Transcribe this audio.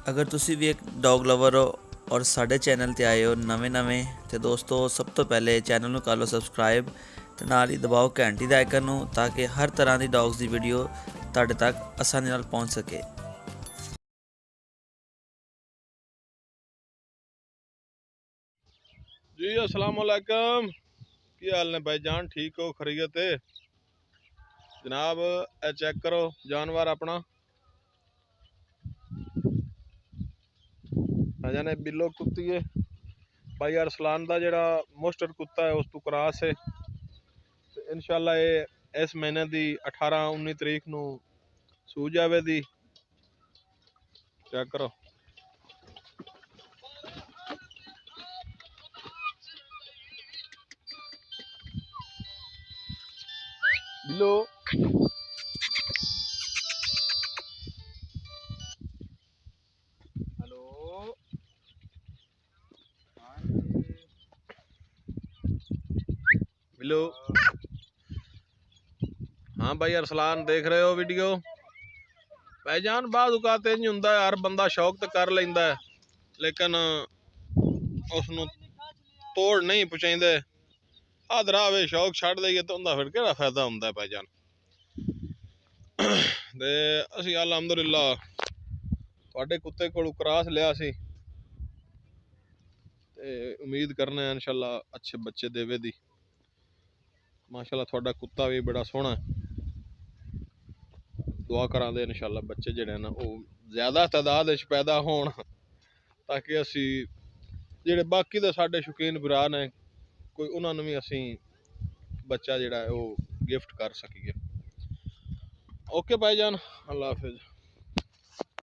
अगर तुसी भी एक डॉग लवर हो और साढ़े चैनल ते आए हो नवें तो दोस्तों सब तो पहले चैनल ਨੂੰ ਕਰ ਲਓ ਸਬਸਕ੍ਰਾਈਬ ਤੇ ਨਾਲ ਹੀ ਦਬਾਓ ਘੰਟੀ ਦਾ ਆਈਕਨ ਨੂੰ ਤਾਂ ਕਿ ਹਰ ਤਰ੍ਹਾਂ ਦੀ ਡੌਗਸ ਦੀ ਵੀਡੀਓ ਤੁਹਾਡੇ ਤੱਕ ਆਸਾਨੀ ਨਾਲ ਪਹੁੰਚ ਸਕੇ। जी अस्सलाम वालेकुम। की हाल ने भाईजान, ठीक हो? खरीयत है जनाब। ए चेक करो जानवर अपना भाईजान, बिल्लो कुत्ती है भाई अरसलान का जड़ा मोस्टर कुत्ता है उस तो क्रॉस है। इंशाल्लाह ये इस महीने की 18-19 तरीक नू सू जावे दी। चेक करो बिल्लो। हेलो बिल्लो। हाँ भाई अरसलान, देख रहे हो वीडियो? भाईजान बाद औकात इंज हुंदा है, हर बंदा शौक तो कर लेंदा है लेकिन उसनू तोड़ नहीं पहुँचाइंदे। आदरा वे शौक छड़ दईए तो उनका फिर केड़ा फायदा हुंदा है भाईजान। ते असी अलहमदुलिल्लाह तुहाडे कुत्ते कोलों क्रॉस लिया सी ते उम्मीद करने हैं इंशाल्लाह अच्छे बच्चे देवे दी। माशाल्लाह तुहाडा कुत्ता भी बड़ा सोहना है। दुआ करा दे इंशाल्लाह बच्चे जेड़े ना वो ज्यादा तादाद विच पैदा होण ताकि असी जेड़े बाकी दे साडे शौकीन भरा ने कोई उन्हां नूं भी असी बच्चा जेड़ा है वो गिफ्ट कर सकीए। ओके भाईजान, अल्लाह हाफिज।